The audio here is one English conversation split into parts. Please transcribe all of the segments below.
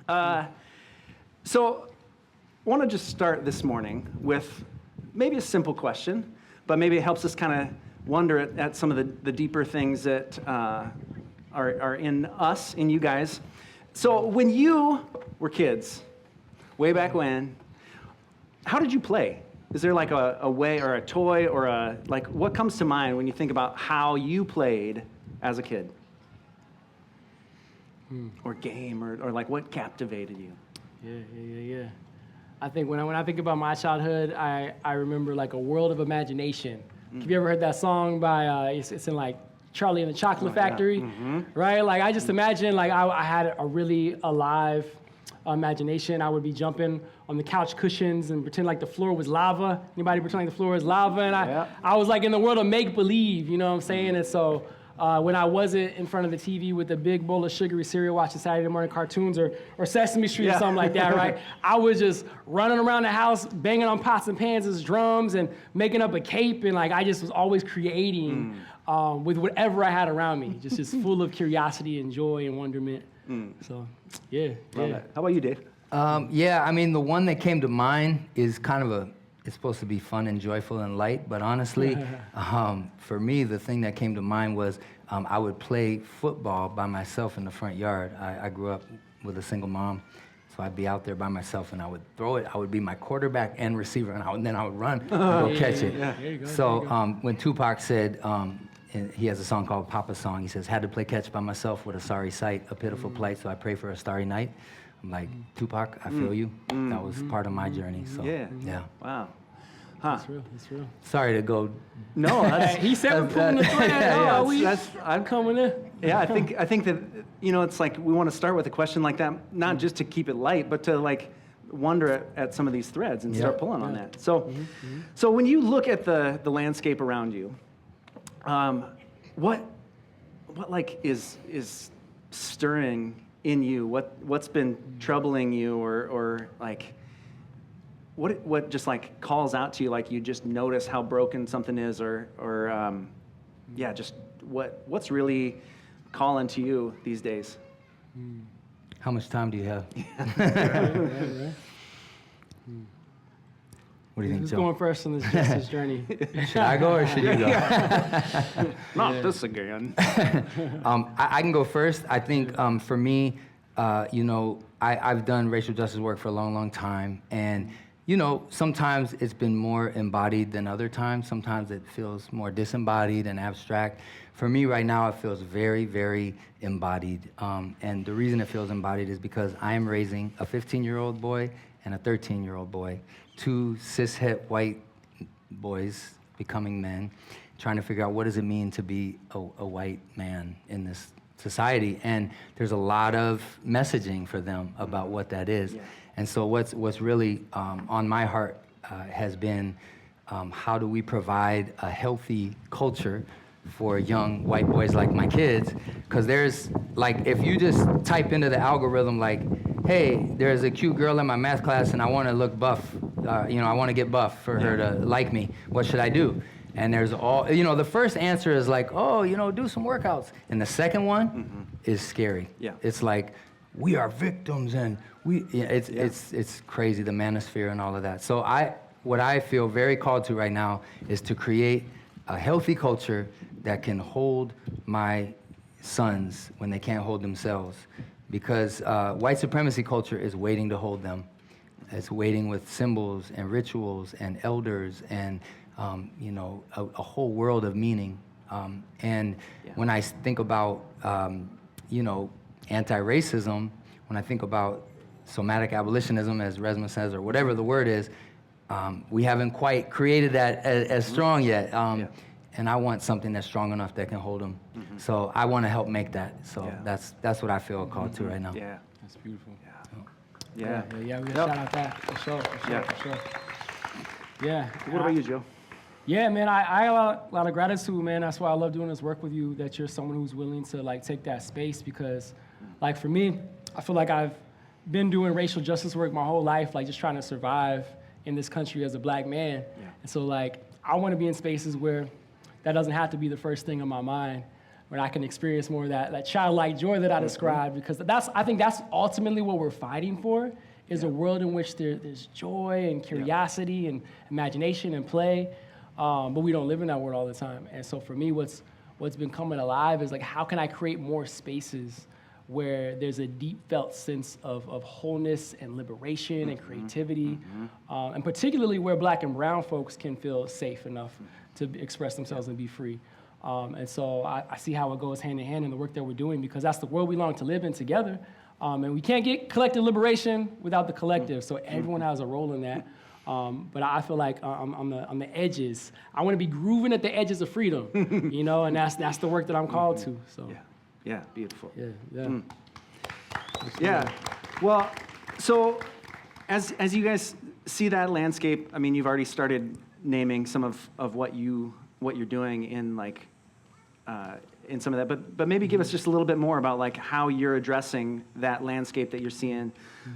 So I want to just start this morning with maybe a simple question, but maybe it helps us kind of wonder at some of the deeper things that are in us, in you guys. So when you were kids, way back when, how did you play? Is there like a way or a toy or like what comes to mind when you think about how you played as a kid? Or game or like what captivated you? Yeah. I think when I think about my childhood, I remember like a world of imagination. Have you ever heard that song by, it's in like Charlie and the Chocolate Factory, right? Like I just imagine like I had a really alive imagination. I would be jumping on the couch cushions and pretend like the floor was lava. Anybody pretend like the floor was lava? And I was like in the world of make-believe, you know what I'm saying? And so when I wasn't in front of the TV with a big bowl of sugary cereal watching Saturday morning cartoons or Sesame Street or something like that, right? I was just running around the house, banging on pots and pans as drums and making up a cape. And like I just was always creating with whatever I had around me, just full of curiosity and joy and wonderment. So, yeah. Love that. How about you, Dave? Yeah, I mean, the one that came to mind is kind of it's supposed to be fun and joyful and light, but honestly, for me, the thing that came to mind was I would play football by myself in the front yard. I grew up with a single mom, so I'd be out there by myself and I would throw it. I would be my quarterback and receiver, and then I would run and go catch it. Yeah. There you go, so when Tupac said, and he has a song called Papa's Song, he says, had to play catch by myself with a sorry sight, a pitiful plight, so I pray for a starry night. I'm like, Tupac, I feel you. That was part of my journey. So yeah. Wow. Huh. That's real. Sorry to go. No, that's, he said we're pulling the thread. I'm coming in. Yeah, I think that, it's like we want to start with a question like that, not just to keep it light, but to like wonder at some of these threads and start pulling on that. So, so when you look at the landscape around you, what like is stirring in you? What's been troubling you, or like what just like calls out to you, like you just notice how broken something is, or just what's really calling to you these days? How much time do you have? Right. What do you think, Who's Joe? going first on this justice journey? Should I go or should you go? Not this again. I can go first. I think for me, I've done racial justice work for a long, long time. And, sometimes it's been more embodied than other times. Sometimes it feels more disembodied and abstract. For me right now, it feels very, very embodied. And the reason it feels embodied is because I am raising a 15-year-old boy and a 13-year-old boy, two cishet white boys becoming men, trying to figure out what does it mean to be a white man in this society. And there's a lot of messaging for them about what that is. Yeah. And so what's really on my heart has been how do we provide a healthy culture for young white boys like my kids? Because there's, like, if you just type into the algorithm, like, hey, there's a cute girl in my math class and I want to look buff, I want to get buff for her to like me, what should I do? And there's the first answer is like, do some workouts. And the second one is scary. Yeah. It's like, we are victims and it's crazy, the manosphere and all of that. So what I feel very called to right now is to create a healthy culture that can hold my sons when they can't hold themselves. Because white supremacy culture is waiting to hold them. It's waiting with symbols and rituals and elders and a whole world of meaning. When I think about anti-racism, when I think about somatic abolitionism, as Resma says, or whatever the word is, we haven't quite created that as strong yet. And I want something that's strong enough that can hold them. So I want to help make that. So that's what I feel called to right now. Yeah, that's beautiful. Yeah. We gotta shout out that for sure. Yeah. What about you, Joe? Yeah, man, I have a lot of gratitude, man. That's why I love doing this work with you, that you're someone who's willing to like take that space, because like for me, I feel like I've been doing racial justice work my whole life, like just trying to survive in this country as a black man. Yeah. And so like, I want to be in spaces where that doesn't have to be the first thing on my mind, where I can experience more of that childlike joy that I described, because I think that's ultimately what we're fighting for, is a world in which there's joy and curiosity and imagination and play, but we don't live in that world all the time. And so for me, what's been coming alive is like, how can I create more spaces where there's a deep felt sense of wholeness and liberation and creativity, and particularly where Black and brown folks can feel safe enough to express themselves and be free. And so I see how it goes hand in hand in the work that we're doing, because that's the world we long to live in together. And we can't get collective liberation without the collective, so everyone has a role in that. But I feel like on the edges, I want to be grooving at the edges of freedom, and that's the work that I'm called to. So. Yeah, beautiful. Yeah. Yeah. Well, so as you guys see that landscape, I mean, you've already started naming some of what you're doing in like in some of that, but maybe give us just a little bit more about like how you're addressing that landscape that you're seeing,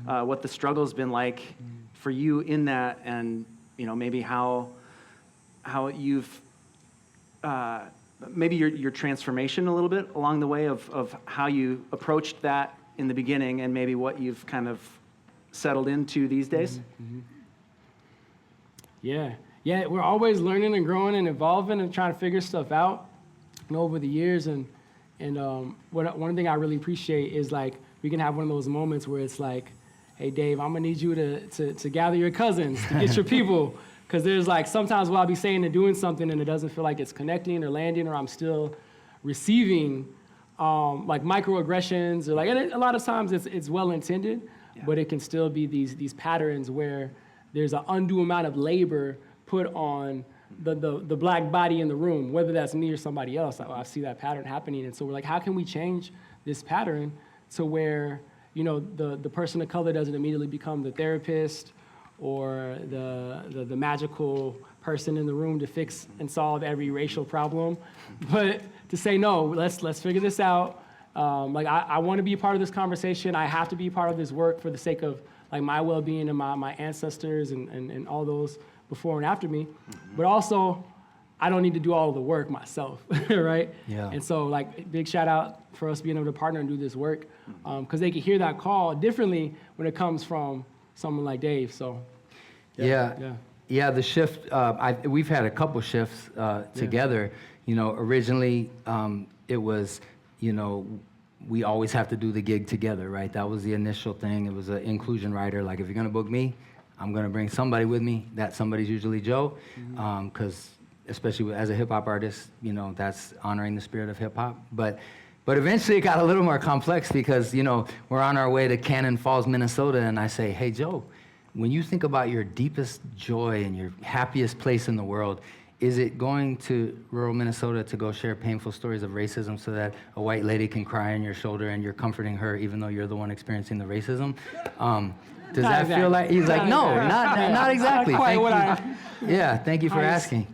what the struggle's been like for you in that, and maybe how you've maybe your transformation a little bit along the way of how you approached that in the beginning, and maybe what you've kind of settled into these days. Yeah, we're always learning and growing and evolving and trying to figure stuff out over the years. And one thing I really appreciate is like we can have one of those moments where it's like, hey, Dave, I'm gonna need you to gather your cousins, to get your people. Because there's like sometimes where I'll be saying and doing something and it doesn't feel like it's connecting or landing, or I'm still receiving like microaggressions, or like, and a lot of times it's well intended, but it can still be these patterns where there's an undue amount of labor put on the Black body in the room, whether that's me or somebody else. I see that pattern happening, and so we're like, how can we change this pattern to where the person of color doesn't immediately become the therapist or the magical person in the room to fix and solve every racial problem, but to say, no, let's figure this out. Like I want to be a part of this conversation. I have to be a part of this work for the sake of like my well-being and my ancestors and all those before and after me. But also, I don't need to do all of the work myself, right? Yeah. And so like big shout out for us being able to partner and do this work, because they can hear that call differently when it comes from someone like Dave. So yeah, the shift, we've had a couple shifts together. Originally it was, we always have to do the gig together, right? That was the initial thing. It was an inclusion rider. Like, if you're gonna book me, I'm gonna bring somebody with me. That somebody's usually Joe, because especially as a hip hop artist, that's honoring the spirit of hip hop. But eventually it got a little more complex because, we're on our way to Cannon Falls, Minnesota, and I say, hey, Joe, when you think about your deepest joy and your happiest place in the world, is it going to rural Minnesota to go share painful stories of racism so that a white lady can cry on your shoulder and you're comforting her even though you're the one experiencing the racism? Does Not that exactly. feel like, he's like, no, not exactly. Not quite Thank what you. Yeah, thank you for asking.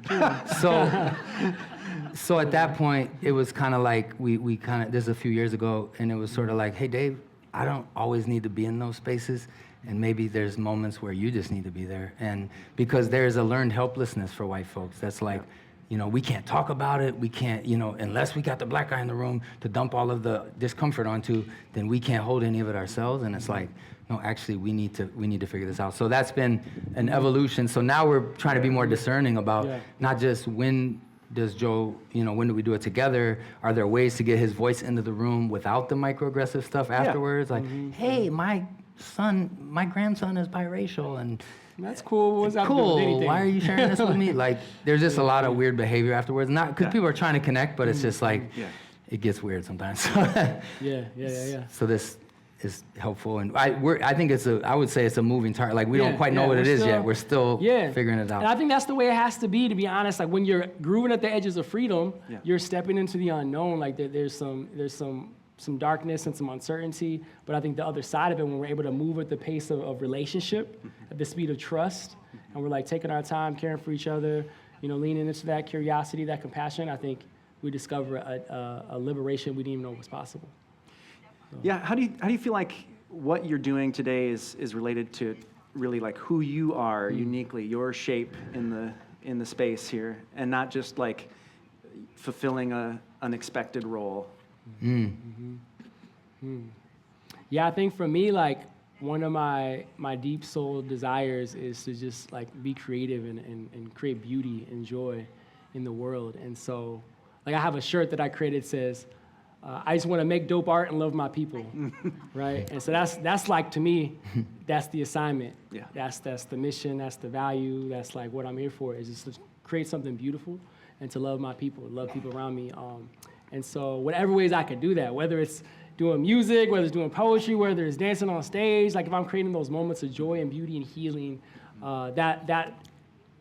So at that point, it was kind of like, we kind of, this is a few years ago, and it was sort of like, hey, Dave, I don't always need to be in those spaces. And maybe there's moments where you just need to be there. And because there's a learned helplessness for white folks. That's like, we can't talk about it. We can't, unless we got the Black guy in the room to dump all of the discomfort onto, then we can't hold any of it ourselves. And it's like, no, actually, we need to figure this out. So that's been an evolution. So now we're trying to be more discerning about not just when does Joe, when do we do it together? Are there ways to get his voice into the room without the microaggressive stuff afterwards? Like, hey, my grandson is biracial, and that's cool. What's that cool. with anything? Why are you sharing this with me? Like, there's just a lot of weird behavior afterwards. Not because people are trying to connect, but it's just like it gets weird sometimes. Yeah. So this is helpful, and I think I would say it's a moving target. Like, we don't quite know what it is yet. We're still figuring it out. And I think that's the way it has to be honest. Like, when you're grooving at the edges of freedom, you're stepping into the unknown. Like, there's some darkness and some uncertainty, but I think the other side of it, when we're able to move at the pace of relationship, at the speed of trust, and we're like taking our time, caring for each other, leaning into that curiosity, that compassion, I think we discover a liberation we didn't even know was possible. So. Yeah, how do you feel like what you're doing today is related to really like who you are uniquely, your shape in the space here, and not just like fulfilling a unexpected role? Yeah, I think for me, like, one of my deep soul desires is to just like be creative and create beauty and joy in the world. And so, like, I have a shirt that I created says, I just want to make dope art and love my people, right? And so that's like, to me, that's the assignment. Yeah. That's the mission, that's the value, that's like what I'm here for, is just to create something beautiful and to love my people, love people around me. And so whatever ways I could do that, whether it's doing music, whether it's doing poetry, whether it's dancing on stage, like if I'm creating those moments of joy and beauty and healing, that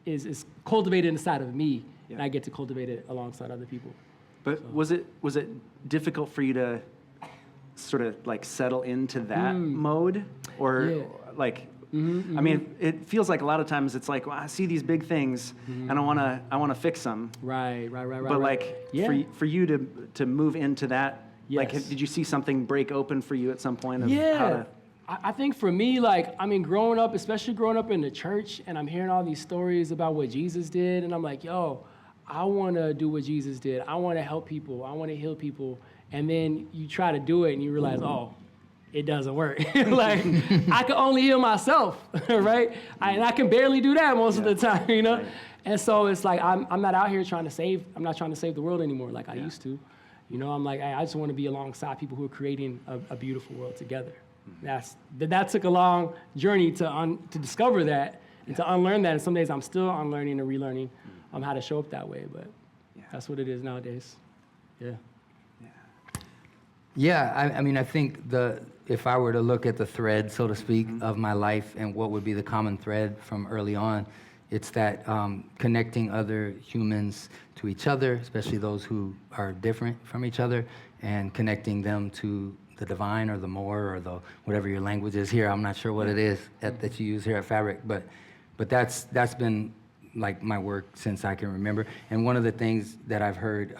is cultivated inside of me, and I get to cultivate it alongside other people. But was it difficult for you to sort of like settle into that mode, or like? I mean, it feels like a lot of times it's like, well, I see these big things and I want to fix them. Right. But like for you to move into that, like, did you see something break open for you at some point? Of how to... I think for me, like, I mean, growing up, especially growing up in the church, and I'm hearing all these stories about what Jesus did, and I'm like, yo, I want to do what Jesus did. I want to help people. I want to heal people. And then you try to do it and you realize, oh, it doesn't work. Like, I can only heal myself, right? And I can barely do that most of the time, you know? Right. And so it's like, I'm not out here trying to save the world anymore like I used to. You know, I'm like, I just want to be alongside people who are creating a beautiful world together. That took a long journey to discover that and to unlearn that. And some days I'm still unlearning and relearning how to show up that way, but that's what it is nowadays. Yeah, I mean, I think if I were to look at the thread, so to speak, of my life and what would be the common thread from early on, it's that connecting other humans to each other, especially those who are different from each other, and connecting them to the divine or the more or the whatever your language is here. I'm not sure what it is that you use here at Fabric, but that's been like my work since I can remember. And one of the things that I've heard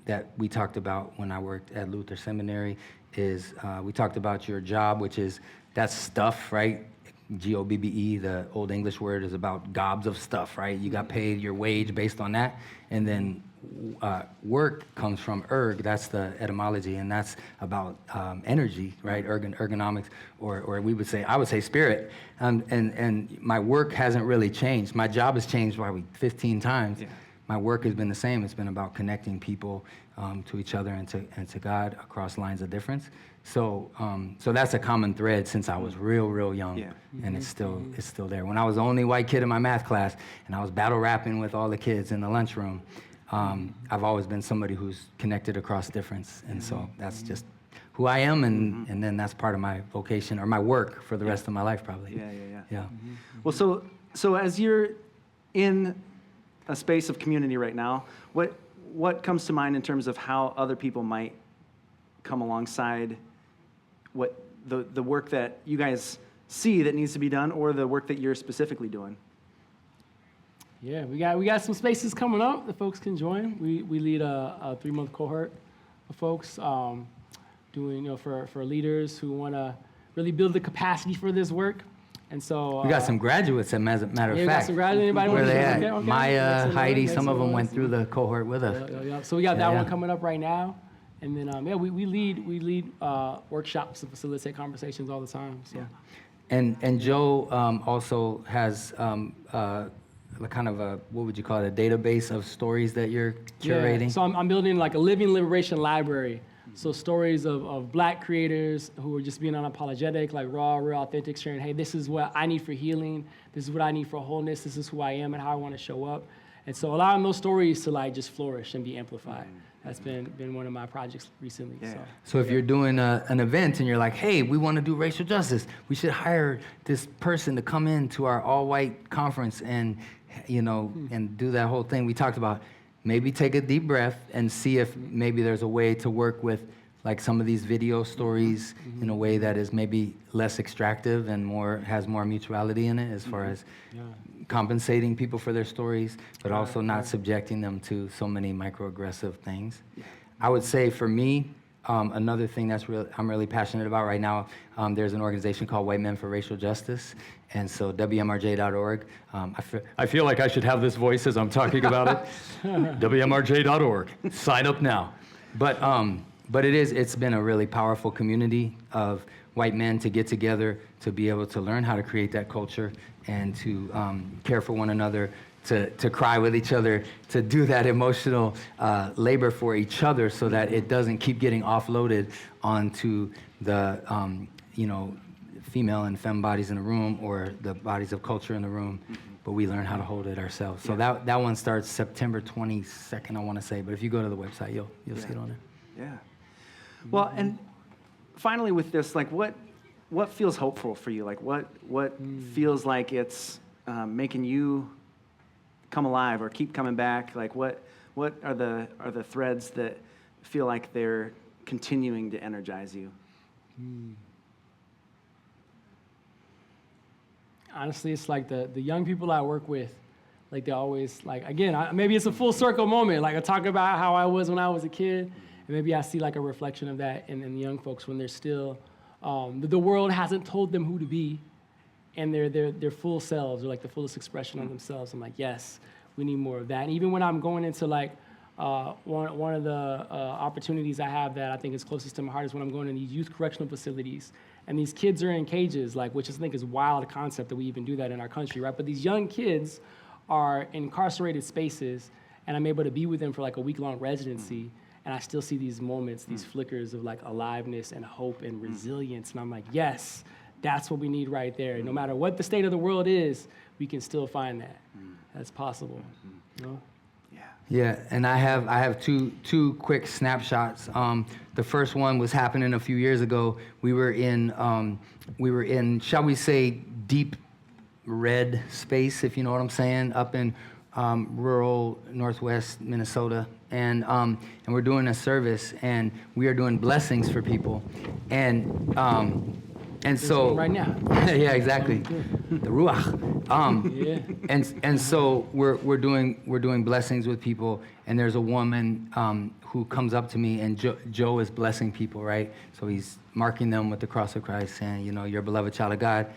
that we talked about when I worked at Luther Seminary is we talked about your job, which is that's stuff, right? G-O-B-B-E, the Old English word is about gobs of stuff, right? You got paid your wage based on that. And then work comes from erg, that's the etymology, and that's about energy, right? Ergonomics, or I would say spirit. And my work hasn't really changed. My job has changed probably 15 times. Yeah. My work has been the same. It's been about connecting people to each other and to God across lines of difference. So that's a common thread since I was real young, and it's still there. When I was the only white kid in my math class, and I was battle rapping with all the kids in the lunchroom, I've always been somebody who's connected across difference, and so that's just who I am, and then that's part of my vocation or my work for the rest of my life, probably. Yeah. Well, so as you're in a space of community right now, what comes to mind in terms of how other people might come alongside what the work that you guys see that needs to be done, or the work that you're specifically doing? Yeah, we got some spaces coming up that folks can join. We lead a 3-month cohort of folks doing, for leaders who want to really build the capacity for this work. And so we got some graduates, as a matter of fact. We got some graduates. Anybody Where want to they at? Okay. Maya, Heidi, some of them went through the cohort with us. Yeah. So we got that one coming up right now. And then we lead workshops to facilitate conversations all the time. So. And Joe also has kind of what would you call it, a database of stories that you're curating? Yeah. So I'm building like a living liberation library. So stories of Black creators who are just being unapologetic, like raw, real, authentic, sharing, hey, this is what I need for healing. This is what I need for wholeness. This is who I am and how I want to show up. And so allowing those stories to like just flourish and be amplified. That's been one of my projects recently. Yeah. So if you're doing an event and you're like, hey, we want to do racial justice, we should hire this person to come in to our all-white conference and, and do that whole thing we talked about. Maybe take a deep breath and see if maybe there's a way to work with like some of these video stories in a way that is maybe less extractive and has more mutuality in it as far as compensating people for their stories, but also not subjecting them to so many microaggressive things. I would say for me, another thing I'm really passionate about right now, there's an organization called White Men for Racial Justice, and so WMRJ.org. I feel like I should have this voice as I'm talking about it. WMRJ.org. Sign up now. But it's been a really powerful community of white men to get together, to be able to learn how to create that culture and to care for one another, to cry with each other, to do that emotional labor for each other so that it doesn't keep getting offloaded onto the, female and femme bodies in the room or the bodies of culture in the room, but we learn how to hold it ourselves. So that one starts September 22nd, I want to say, but if you go to the website, you'll see it on there. Yeah. Well, and finally with this, like what feels hopeful for you? Like what feels like it's making you come alive or keep coming back? Like what are the threads that feel like they're continuing to energize you? Honestly, it's like the young people I work with, like they always, like, again, maybe it's a full circle moment. Like I talk about how I was when I was a kid, and maybe I see like a reflection of that in the young folks when they're still, the world hasn't told them who to be, and they're full selves, or like the fullest expression of themselves. I'm like, yes, we need more of that. And even when I'm going into like, one of the opportunities I have that I think is closest to my heart is when I'm going to these youth correctional facilities, and these kids are in cages, like, which I think is a wild concept that we even do that in our country, right? But these young kids are in incarcerated spaces, and I'm able to be with them for like a week-long residency, and I still see these moments, these flickers of like aliveness and hope and resilience, and I'm like, yes, that's what we need right there. No matter what the state of the world is, we can still find that. That's possible. You know? Yeah, and I have two quick snapshots. The first one was happening a few years ago. We were in shall we say deep red space, if you know what I'm saying, up in rural northwest Minnesota, and we're doing a service, and we are doing blessings for people, and so right now. yeah, exactly, the ruach. And so we're doing blessings with people, and there's a woman who comes up to me, and Joe is blessing people, right? So he's marking them with the cross of Christ, saying, you're a beloved child of God,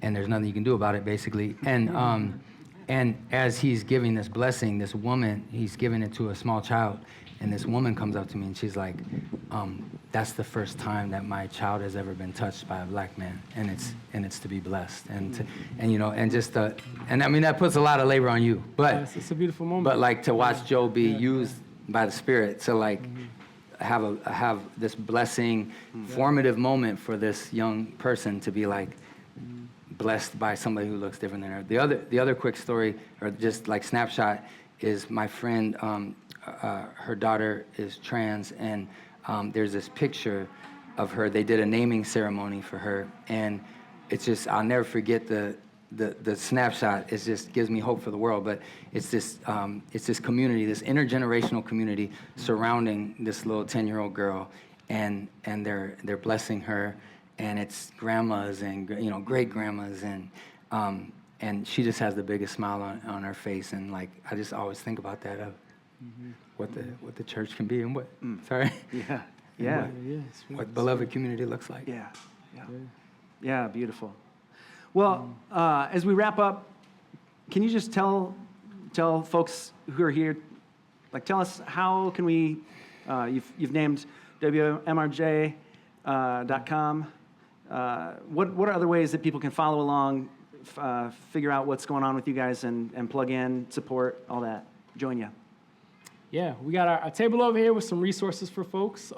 and there's nothing you can do about it, basically. And as he's giving this blessing, this woman, he's giving it to a small child, and this woman comes up to me, and she's like, that's the first time that my child has ever been touched by a black man, and it's to be blessed, and I mean that puts a lot of labor on you, but Yes, it's a beautiful moment. But like to watch Joe be used by the Spirit to like have this blessing, formative moment for this young person to be like blessed by somebody who looks different than her. The other quick story, or just like snapshot, is my friend. Her daughter is trans, and there's this picture of her. They did a naming ceremony for her, and it's just, I'll never forget the snapshot. It just gives me hope for the world. But it's this community, this intergenerational community surrounding this little 10-year-old girl, and they're blessing her, and it's grandmas and great grandmas, and she just has the biggest smile on her face, and like I just always think about that of what the church can be, and what what beloved community looks like. Yeah, beautiful. Well, as we wrap up, can you just tell folks who are here, like tell us how can we, you've named WMRJ.com. What are other ways that people can follow along, figure out what's going on with you guys, and plug in, support, all that, join you? Yeah, we got our table over here with some resources for folks.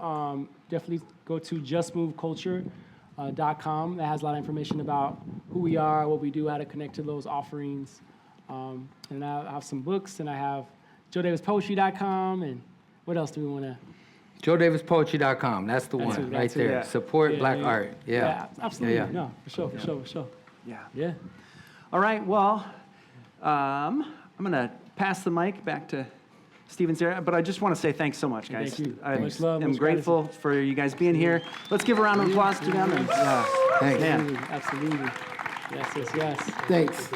Definitely go to justmoveculture.com. That has a lot of information about who we are, what we do, how to connect to those offerings. And I have some books, and I have joedavispoetry.com, and what else do we want to? joedavispoetry.com. That's the one right there. Yeah. Support Black art. Yeah, absolutely. Yeah. No, for sure. Yeah. All right, well, I'm going to pass the mic back to Steve and Sarah, but I just want to say thanks so much, guys. Thank you. I Much love, am much grateful for you guys being here. Let's give a round of applause to them. And, Thanks. Absolutely. Yes. Thanks.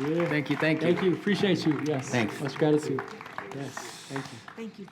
Yeah. Thank you. Thank you. Appreciate you. Yes. Thanks. Much gratitude. Yes. Thank you. Thank you.